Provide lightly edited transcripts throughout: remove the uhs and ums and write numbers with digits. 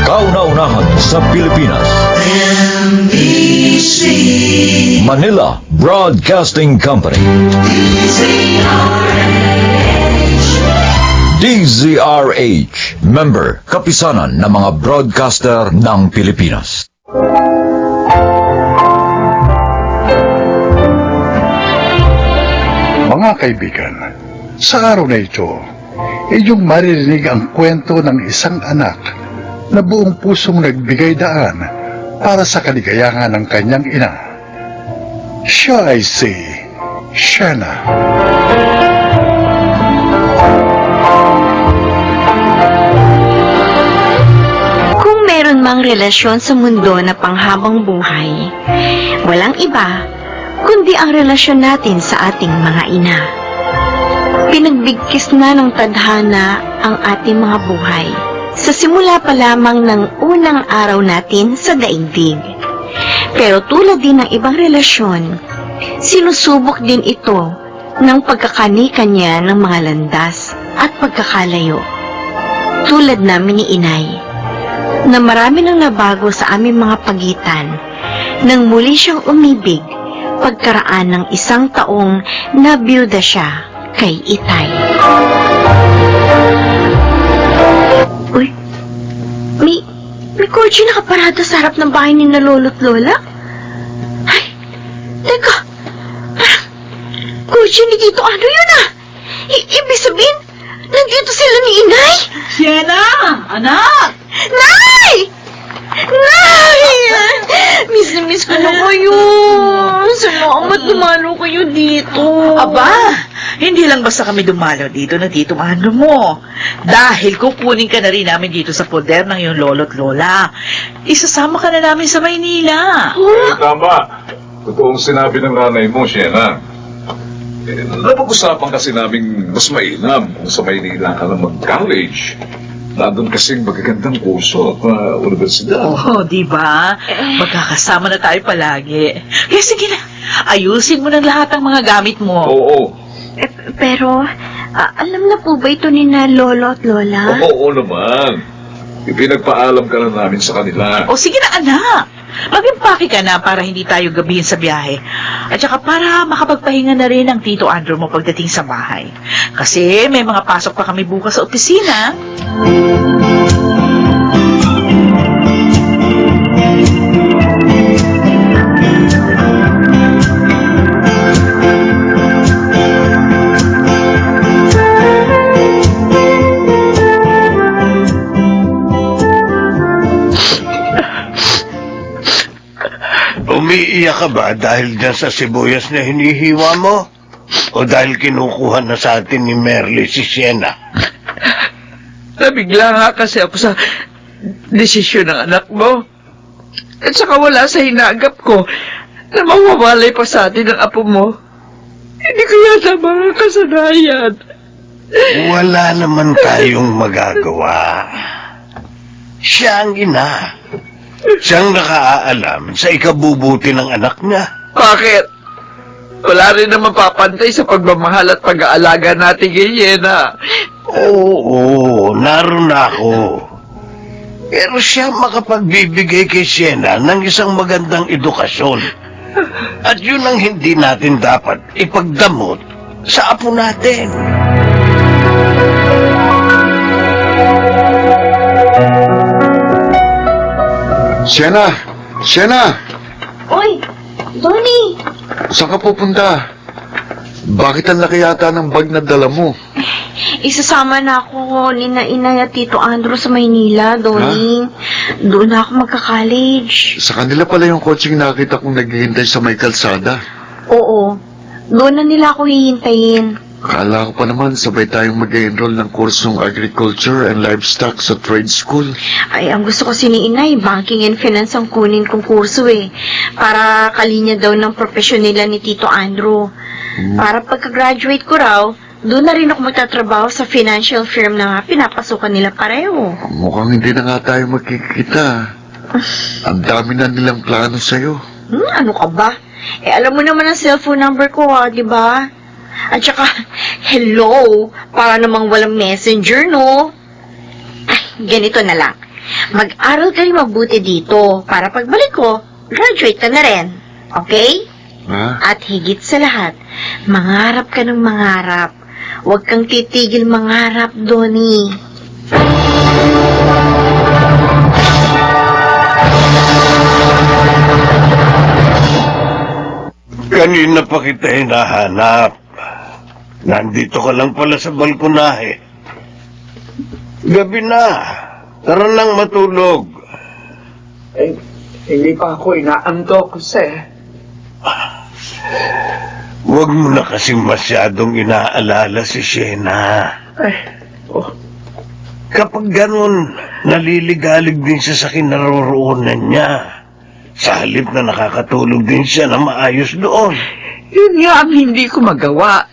Kauna-unahan sa Pilipinas. NBC Manila Broadcasting Company. DZRH, member, kapisanan ng mga broadcaster ng Pilipinas. Mga kaibigan, sa araw na ito, inyong maririnig ang kwento ng isang anak na buong pusong nagbigay daan para sa kaligayahan ng kanyang ina. Siya ay si Shena. Kung meron mang relasyon sa mundo na panghabang buhay, walang iba kundi ang relasyon natin sa ating mga ina. Pinagbigkis na ng tadhana ang ating mga buhay sa simula pa lamang ng unang araw natin sa daigdig. Pero tulad din ng ibang relasyon, sinusubok din ito ng pagkakanikanya ng mga landas at pagkakalayo. Tulad namin ni Inay, na marami nang nabago sa aming mga pagitan nang muli siyang umibig pagkaraan ng 1 taong na biyuda siya kay Itay. Uy, may kotse nakaparada sa harap ng bahay ni na lolo't lola? Ay, teka, parang kotse ni Tito Ano yun ah? Ibig sabihin, nandito sila ni Inay? Siena! Anak! Nay! Nay! Miss na miss ko na kayo. Salamat dumalo kayo dito. Aba, hindi lang basta kami dumalo dito na Tito Ano mo. Dahil kukunin ka na rin namin dito sa poder ng iyong lolo't lola. Isasama ka na namin sa Maynila. Tama. Totoong sinabi ng nanay mo, Siena. Napag-usapan kasi naming mas mainam kung sa Maynila ka na mag-college. Nandun kasing magagandang kurso at universidad. Oo, di ba? Magkakasama na tayo palagi. Kaya sige na, ayusin mo ng lahat ng mga gamit mo. Oo. Pero, alam na po ba ito ni na lolo at lola? Oo naman. Ipinagpaalam ka na namin sa kanila. O sige na anak, mag-impake ka na para hindi tayo gabihin sa biyahe. At saka para makapagpahinga na rin ang Tito Andrew mo pagdating sa bahay. Kasi may mga pasok pa kami bukas sa opisina. Umiiyak ka ba dahil dyan sa sibuyas na hinihiwa mo? O dahil kinukuha na sa atin ni Merly si Siena? Nabigla nga kasi ako sa desisyon ng anak mo. At saka wala sa hinagap ko na mawawalay pa sa atin ang apo mo. Hindi ko yata mga kasanayan. Wala naman tayong magagawa. Siya ang ina. Siyang nakaalam sa ikabubuti ng anak niya. Bakit? Wala rin naman papantay sa pagmamahal at pag-aalaga natin kay Yena. Oo, naroon ako. Pero siya makapagbibigay kay Siena ng isang magandang edukasyon. At yun ang hindi natin dapat ipagdamot sa apo natin. Siena! Siena! Uy, Donnie! Saan ka pupunta? Bakit ang laki yata ng bag na dala mo? Isasama na ako ni na Inay at Tito Andrew sa Maynila, Donnie. Doon na ako magka-college. Sa kanila pala yung coaching nakita kong naghihintay sa may kalsada. Oo, doon na nila ako hihintayin. Akala ko pa naman sabay tayong mag-enroll ng kursong Agriculture and Livestock sa trade school. Ay, ang gusto ko si ni Inay, banking and finance ang kunin kong kurso eh. Para kalinya daw ng profesyon nila ni Tito Andrew. Para pagka-graduate ko raw, doon na rin ako magtatrabaho sa financial firm na pinapasukan nila pareho. Mukhang hindi na nga tayo magkikita. Ang dami na nilang plano sa'yo. Ano ka ba? Eh, alam mo naman ang cellphone number ko di ba? At saka, hello, para namang walang messenger, no? Ay, ganito na lang. Mag-aral ka rin mabuti dito para pagbalik ko, graduate ka na rin. Okay? At higit sa lahat, mangarap ka ng mangarap. Huwag kang titigil mangarap, Donnie. Kanina pa kita hinahanap. Nandito ka lang pala sa balkonahe. Gabi na. Tara nang matulog. Eh, hindi pa ako inaantok kasi. Huwag mo na kasing masyadong inaalala si Shena. Ay, oh, Kapag ganun, naliligalig din siya sa kinaroroonan niya. Sa halip na nakakatulog din siya na maayos doon. yun nga ang hindi ko magawa.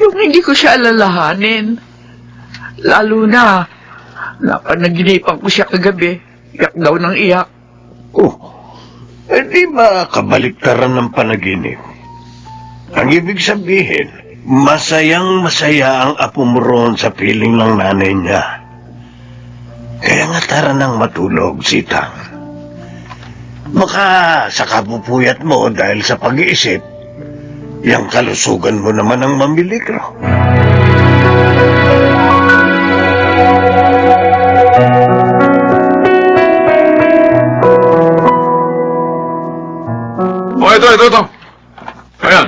Yung hindi ko siya alalahanin. Lalo na, napanaginipan ko siya kagabi. Iyak daw ng iyak. Oh, di ba kabaliktaran ng panaginip? Ang ibig sabihin, masayang-masaya ang apo mo roon sa piling ng nanay niya. Kaya nga tara nang matulog, Sitang. Baka sa kapupuyat mo dahil sa pag-iisip, yung kalusugan mo naman ang mamilikro. Ito. Ayan.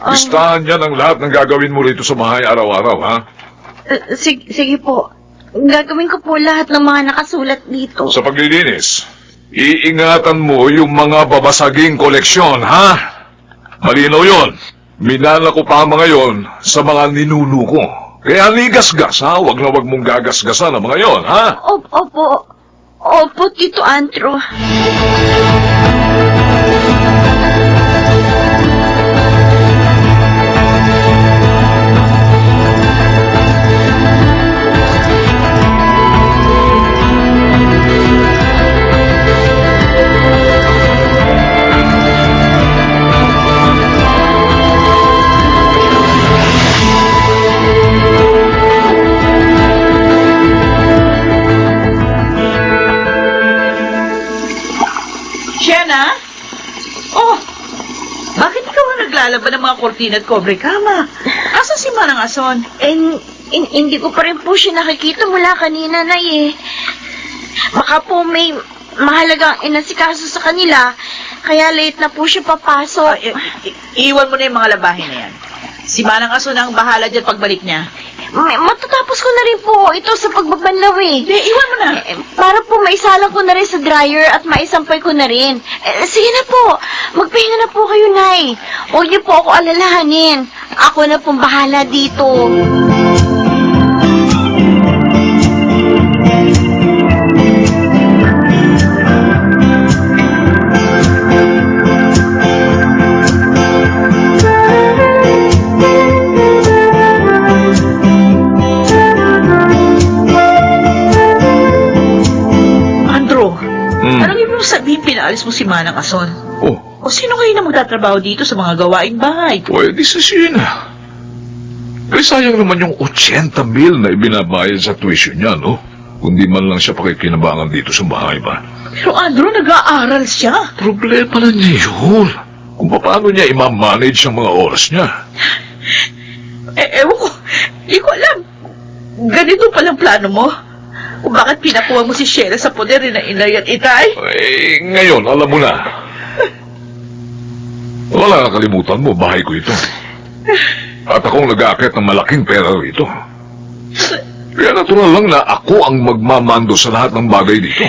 Listahan niyan ang lahat ng gagawin mo rito sa bahay araw-araw, ha? Sige po. Gagawin ko po lahat ng mga nakasulat dito. Sa paglilinis, iingatan mo yung mga babasaging koleksyon, ha? Malinaw yun. Minala ko pa mga yon sa mga ninuno ko. Kaya ligasgas, ha? Wag na wag mong gagasgasan ang mga yon, ha? Opo, Tito Andrew. Shena? Oh, bakit ikaw ang naglalaban ng mga kortina at kobre kama? Asa si Manang Ason? Hindi ko pa rin po siya nakikita mula kanina, Nay, eh. Baka po may mahalagang inasikaso sa kanila, kaya late na po siya papasok. Iwan mo na yung mga labahin na yan. Si Manang Ason ang bahala dyan pagbalik niya. Matatapos ko na rin po ito sa pagbabanlaw, eh. Iwan mo na. Para po maisalang ko na rin sa dryer at maisampay ko na rin. Sige na po, magpahinga na po kayo, Nay. Huwag niyo po ako alalahanin. Ako na pong bahala dito. Anong ibig sabihin pinaalis mo si Manang Ason? Oh, O sino kayo na magtatrabaho dito sa mga gawaing bahay? pwede sa Shena. Eh, sayang naman yung 80,000 na ibinabayad sa tuition niya, no? Kundi man lang siya pakikinabangan dito sa bahay ba? Pero Andrew, nag-aaral siya. Problema na niya yun. Kung paano niya i-manage ang mga oras niya. Ewan ko, di ko alam. Ganito palang plano mo? O bakit pinakuha mo si Sheila sa poder na inay at itay? Eh, ngayon, alam mo na. Wala nakalimutan mo, bahay ko ito. At akong nag-aakit ng malaking pera rito. Kaya natural lang na ako ang magmamando sa lahat ng bagay dito.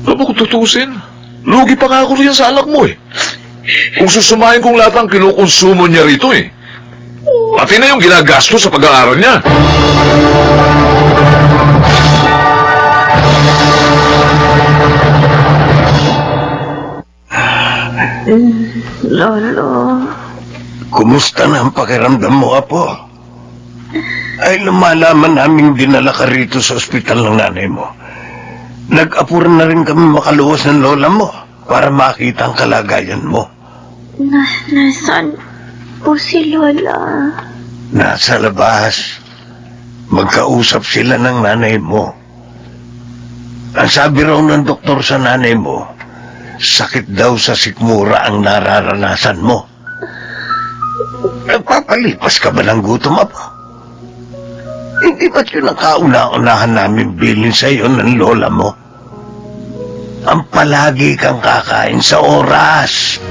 Alam mo kung tutusin, lugi pa nga ako riyan sa alak mo eh. Kung susumahin kong lahat ang kinukonsumo niya rito eh. Pati na yung ginagasto sa pag-aaral niya. Lolo. Kumusta na ang pakiramdam mo, Apo? Ay lumalaman naming dinala ka rito sa ospital ng nanay mo. Nag-apuran na rin kami makaluwas ng lola mo para makita ang kalagayan mo. Nasaan po si Lola? Nasa labas. Magkausap sila ng nanay mo. Ang sabi raw ng doktor sa nanay mo, sakit daw sa sikmura ang nararanasan mo. Nagpapalipas ka ba ng gutom, Apo? Hindi ba't yun ang kauna-unahan namin bilin sa iyo ng lola mo? Ang palagi kang kakain sa oras.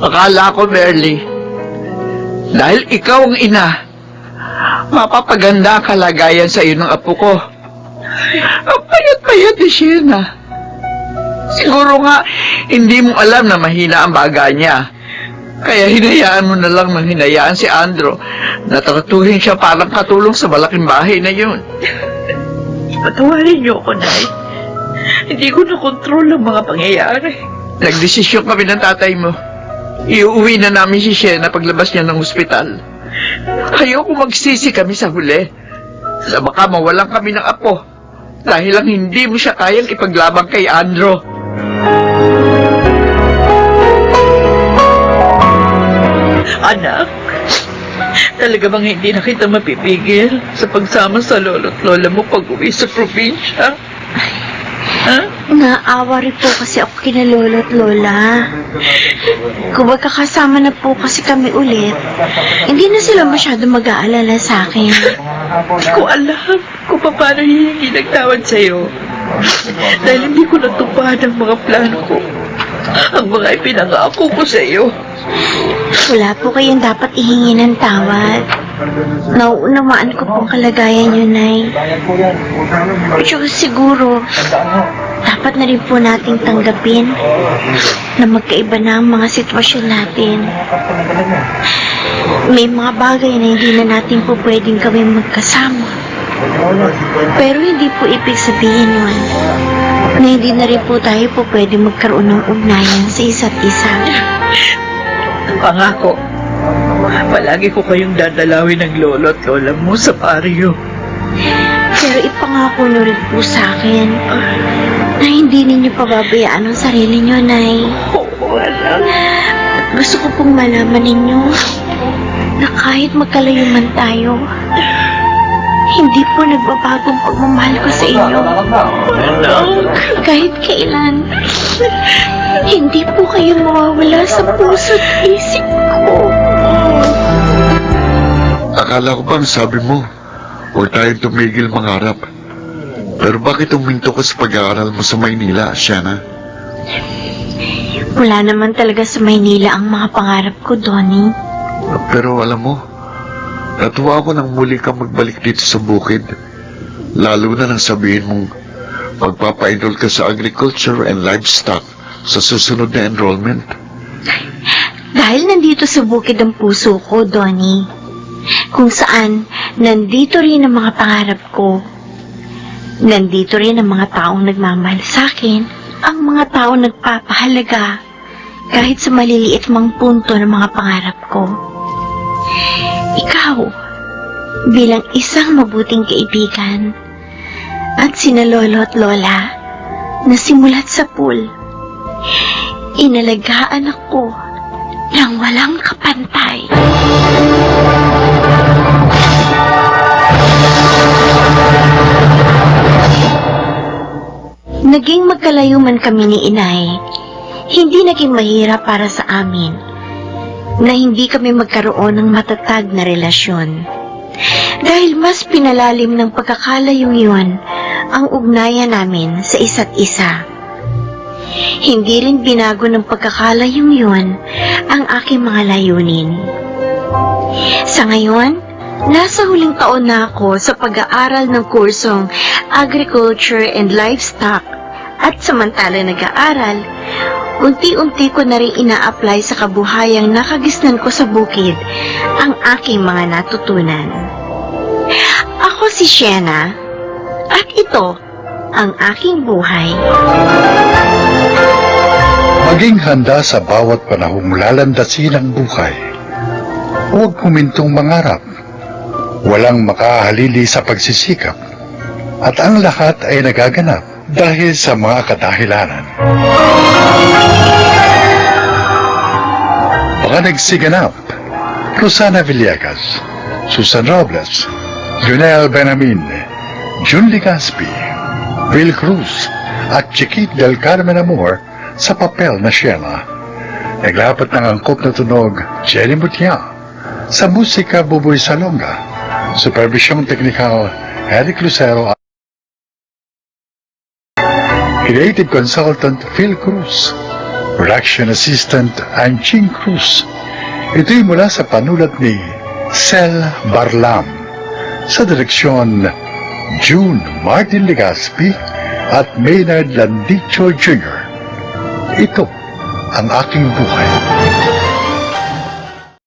Akala ko, Merly, dahil ikaw ang ina, mapapaganda ang kalagayan sa iyo ng apo ko. Ang payat-payat ni Sienna. Siguro nga, hindi mo alam na mahina ang baga niya. Kaya hinayaan mo na lang ng hinayaan si Andro na tratuhin siya parang katulong sa malaking bahay na yun. Patawarin niyo ako, Nay. Hindi ko na-control ang mga pangyayari. Nagdesisyon kami ng tatay mo. Iuwi na namin si Sienna paglabas niya ng ospital. Ayoko magsisi kami sa huli. Na baka mawalan kami ng apo. Dahil lang hindi mo siya kayang ipaglabang kay Andro. Anak, talaga bang hindi na kita mapipigil sa pagsama sa lolo't lola mo pag-uwi sa probinsya? Ha? Naawa rin po kasi ako kina Lolo at Lola. Kung magkakasama na po kasi kami ulit, hindi na sila masyado mag-aalala sa akin. Hindi ko alam kung paano hihingi ng tawad sa'yo. Dahil hindi ko natupad ang mga plano ko. Ang mga ipinangako ko sa'yo. Wala po kayong dapat ihingi ng tawad. Nauunawaan ko pong kalagayan nyo, Nay. At saka siguro, dapat na rin po nating tanggapin na magkaiba na ang mga sitwasyon natin. May mga bagay na hindi na natin po pwedeng gawin magkasama. Pero hindi po ibig sabihin yun na hindi na rin po tayo po pwedeng magkaroon ng ugnayan sa isa't isa. Pangako, palagi ko kayong dadalawin ng lolo at lola mo sa baryo. Pero ipangako nyo rin po sa akin na hindi ninyo pababayaan ang sarili nyo, Nay. Oo, alam. At gusto ko pong malaman ninyo na kahit magkalayo man tayo, hindi po nagbabagong pagmamahal ko sa inyo. Kahit kailan, hindi po kayo mawawala sa puso at isip ko. Akala ko bang sabi mo, huwag tayong tumigil mangarap. Pero bakit uminto ka sa pag-aaral mo sa Maynila, Sienna? Wala naman talaga sa Maynila ang mga pangarap ko, Donnie. Pero alam mo, natuwa ako nang muli kang magbalik dito sa bukid. Lalo na nang sabihin mong magpapa-enroll ka sa agriculture and livestock sa susunod na enrollment. Dahil nandito sa bukid ang puso ko, Donnie. Kung saan, nandito rin ang mga pangarap ko. Nandito rin ang mga taong nagmamahal sa akin, ang mga taong nagpapahalaga, kahit sa maliliit mang punto ng mga pangarap ko. Ikaw, bilang isang mabuting kaibigan, at sina lolo at lola, na simulat sa pool, inalagaan ako ng walang kapantay. Naging magkalayo man kami ni Inay, hindi naging mahirap para sa amin na hindi kami magkaroon ng matatag na relasyon. Dahil mas pinalalim ng pagkakalayong yun ang ugnayan namin sa isa't isa. Hindi rin binago ng pagkakalayong yun ang aking mga layunin. Sa ngayon, nasa huling taon na ako sa pag-aaral ng kursong Agriculture and Livestock at samantala nag-aaral, unti-unti ko na rin ina-apply sa kabuhayang nakagisnan ko sa bukid ang aking mga natutunan. Ako si Sienna, at ito ang aking buhay. Maging handa sa bawat panahong lalandasin ang buhay. Huwag humintong mangarap. Walang makahalili sa pagsisikap. At ang lahat ay nagaganap dahil sa mga kadahilanan. Mga nagsiganap: Rosana Villegas, Susan Robles, Junel Benamin, Jun Ligaspi, Will Cruz, at Chiquit del Carmen Amor sa papel na Sheila. Naglapat ng angkop na tunog, Jenny Mutia. Sa musika, Buboy Salonga. Supervisyong teknikal, Eric Lucero. Creative Consultant, Phil Cruz. Production Assistant, Anching Cruz. Ito'y mula sa panulat ni Sel Barlam. Sa direksyon, June Martin Legaspi at Maynard Landicho Jr. Ito ang aking buhay.